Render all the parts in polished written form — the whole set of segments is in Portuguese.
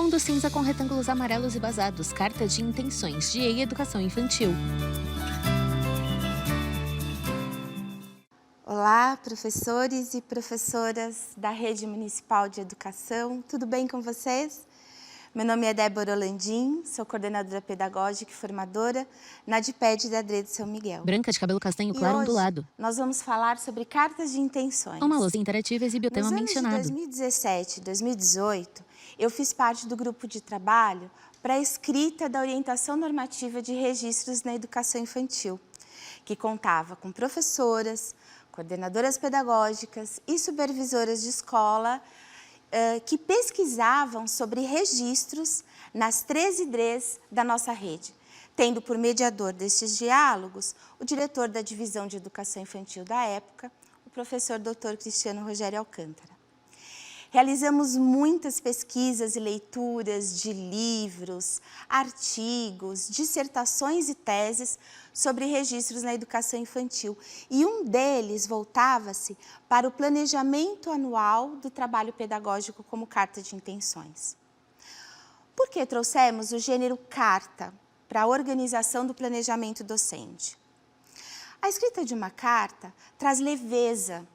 Fundo cinza com retângulos amarelos e basados, carta de intenções de EI Educação Infantil. Olá, professores e professoras da Rede Municipal de Educação, tudo bem com vocês? Meu nome é Débora Holandim, sou coordenadora pedagógica e formadora na DIPED da ADRE de São Miguel. Branca de cabelo castanho claro ondulado. Nós vamos falar sobre cartas de intenções. Uma lousa interativa exibe o tema mencionado. Nos anos de 2017 e 2018, eu fiz parte do grupo de trabalho para a escrita da orientação normativa de registros na educação infantil, que contava com professoras, coordenadoras pedagógicas e supervisoras de escola que pesquisavam sobre registros nas 13 DREs da nossa rede, tendo por mediador destes diálogos o diretor da Divisão de Educação Infantil da época, o professor Dr. Cristiano Rogério Alcântara. Realizamos muitas pesquisas e leituras de livros, artigos, dissertações e teses sobre registros na educação infantil. E um deles voltava-se para o planejamento anual do trabalho pedagógico como carta de intenções. Por que trouxemos o gênero carta para a organização do planejamento docente? A escrita de uma carta traz leveza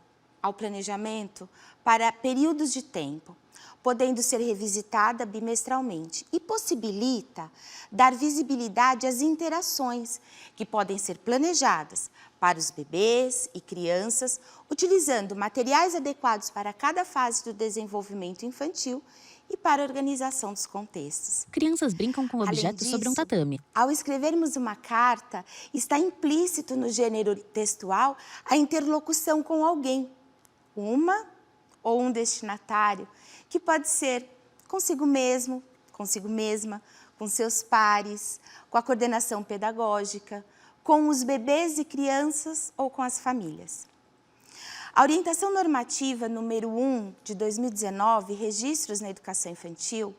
ao planejamento para períodos de tempo, podendo ser revisitada bimestralmente e possibilita dar visibilidade às interações que podem ser planejadas para os bebês e crianças, utilizando materiais adequados para cada fase do desenvolvimento infantil e para a organização dos contextos. Crianças brincam com objetos sobre um tatame. Ao escrevermos uma carta, está implícito no gênero textual a interlocução com alguém, uma ou um destinatário, que pode ser consigo mesmo, consigo mesma, com seus pares, com a coordenação pedagógica, com os bebês e crianças ou com as famílias. A orientação normativa número 1 de 2019, Registros na Educação Infantil,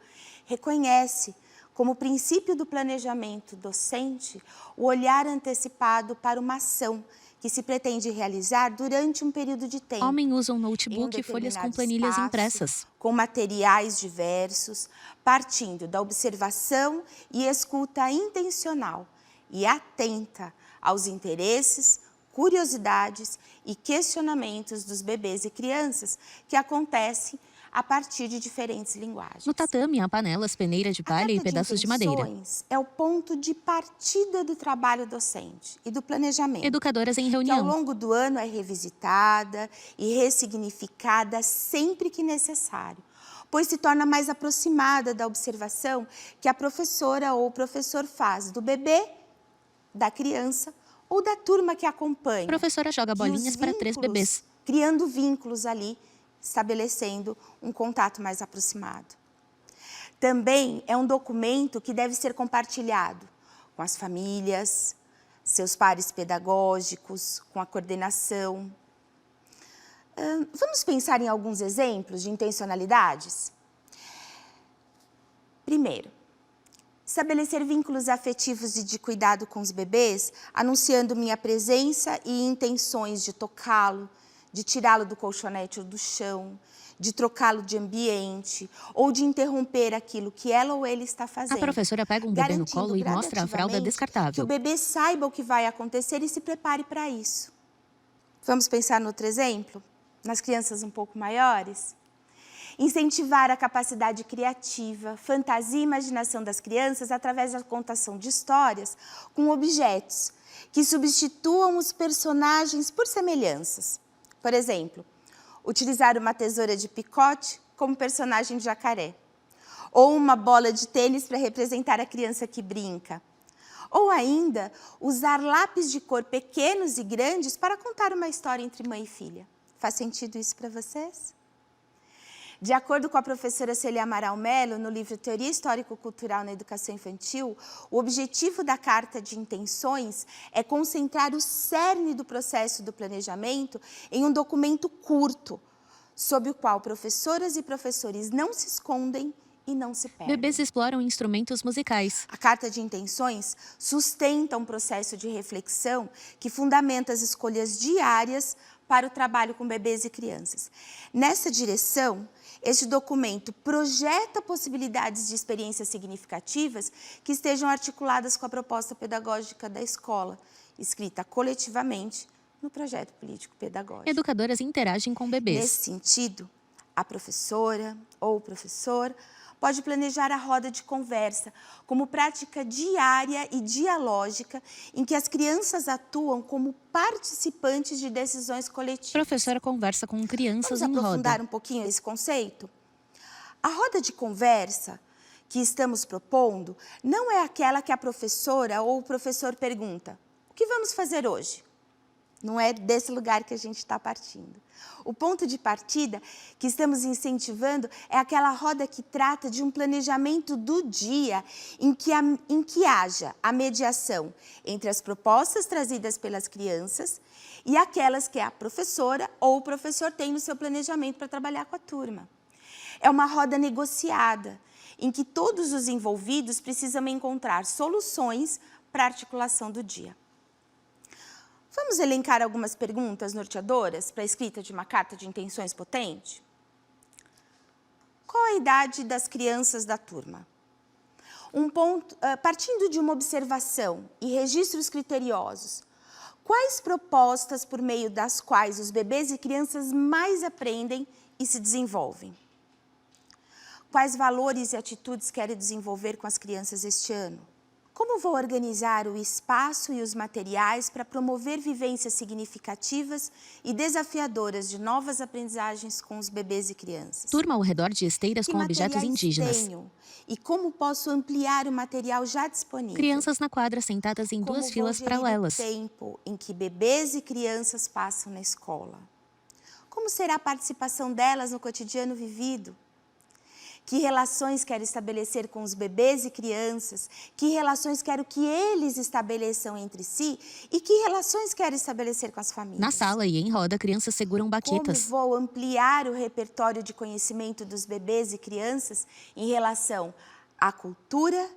reconhece como princípio do planejamento docente o olhar antecipado para uma ação que se pretende realizar durante um período de tempo. Homem usa um notebook e folhas com planilhas impressas. Com materiais diversos, partindo da observação e escuta intencional e atenta aos interesses, curiosidades e questionamentos dos bebês e crianças que acontecem a partir de diferentes linguagens. No tatame há panelas, peneira de palha e pedaços de madeira. É o ponto de partida do trabalho docente e do planejamento. Educadoras em Que reunião. ao longo do ano é revisitada e ressignificada sempre que necessário, pois se torna mais aproximada da observação que a professora ou o professor faz do bebê, da criança ou da turma que acompanha. A professora joga bolinhas para 3 bebês. Criando vínculos ali, estabelecendo um contato mais aproximado. Também é um documento que deve ser compartilhado com as famílias, seus pares pedagógicos, com a coordenação. Vamos pensar em alguns exemplos de intencionalidades? Primeiro, estabelecer vínculos afetivos e de cuidado com os bebês, anunciando minha presença e intenções de tocá-lo, de tirá-lo do colchonete ou do chão, de trocá-lo de ambiente ou de interromper aquilo que ela ou ele está fazendo. A professora pega um bebê no colo e mostra a fralda Que descartável. o bebê saiba o que vai acontecer e se prepare para isso. Vamos pensar no outro exemplo? Nas crianças um pouco maiores? Incentivar a capacidade criativa, fantasia e imaginação das crianças através da contação de histórias com objetos que substituam os personagens por semelhanças. Por exemplo, utilizar uma tesoura de picote como personagem de jacaré, ou uma bola de tênis para representar a criança que brinca, ou ainda usar lápis de cor pequenos e grandes para contar uma história entre mãe e filha. Faz sentido isso para vocês? De acordo com a professora Celia Amaral Melo, no livro Teoria Histórico-Cultural na Educação Infantil, o objetivo da Carta de Intenções é concentrar o cerne do processo do planejamento em um documento curto, sob o qual professoras e professores não se escondem e não se perdem. Bebês exploram instrumentos musicais. A Carta de Intenções sustenta um processo de reflexão que fundamenta as escolhas diárias para o trabalho com bebês e crianças. Nessa direção, Este documento projeta possibilidades de experiências significativas que estejam articuladas com a proposta pedagógica da escola, escrita coletivamente no projeto político-pedagógico. Educadoras interagem com bebês. Nesse sentido, a professora ou o professor pode planejar a roda de conversa como prática diária e dialógica em que as crianças atuam como participantes de decisões coletivas. Professora conversa com crianças Vamos em aprofundar roda. um pouquinho esse conceito? A roda de conversa que estamos propondo não é aquela que a professora ou o professor pergunta: o que vamos fazer hoje? Não é desse lugar que a gente está partindo. O ponto de partida que estamos incentivando é aquela roda que trata de um planejamento do dia em que haja a mediação entre as propostas trazidas pelas crianças e aquelas que a professora ou o professor tem no seu planejamento para trabalhar com a turma. É uma roda negociada, em que todos os envolvidos precisam encontrar soluções para a articulação do dia. Vamos elencar algumas perguntas norteadoras para a escrita de uma carta de intenções potente? Qual a idade das crianças da turma? Partindo de uma observação e registros criteriosos, quais propostas por meio das quais os bebês e crianças mais aprendem e se desenvolvem? Quais valores e atitudes quero desenvolver com as crianças este ano? Como vou organizar o espaço e os materiais para promover vivências significativas e desafiadoras de novas aprendizagens com os bebês e crianças? Turma ao redor de esteiras Que com objetos materiais indígenas. tenho e como posso ampliar o material já disponível? Crianças na quadra sentadas em duas filas Como vou gerir paralelas. o tempo em que bebês e crianças passam na escola? Como será a participação delas no cotidiano vivido? Que relações quero estabelecer com os bebês e crianças? Que relações quero que eles estabeleçam entre si? E que relações quero estabelecer com as famílias? Na sala e em roda, crianças seguram baquetas. Como vou ampliar o repertório de conhecimento dos bebês e crianças em relação à cultura,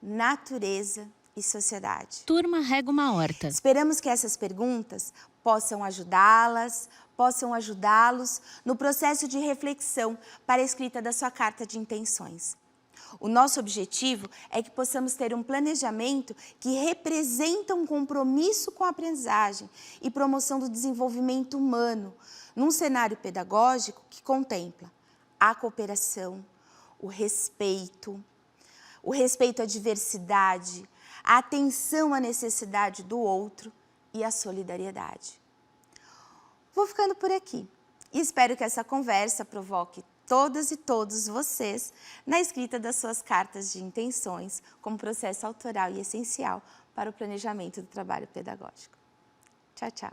natureza e sociedade? Turma rega uma horta. Esperamos que essas perguntas possam ajudá-los no processo de reflexão para a escrita da sua carta de intenções. O nosso objetivo é que possamos ter um planejamento que representa um compromisso com a aprendizagem e promoção do desenvolvimento humano, num cenário pedagógico que contempla a cooperação, o respeito à diversidade, a atenção à necessidade do outro e a solidariedade. Vou ficando por aqui e espero que essa conversa provoque todas e todos vocês na escrita das suas cartas de intenções como processo autoral e essencial para o planejamento do trabalho pedagógico. Tchau, tchau.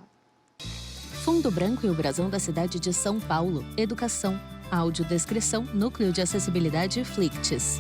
Fundo branco e o brasão da cidade de São Paulo. Educação. Audiodescrição. Núcleo de Acessibilidade Flicts.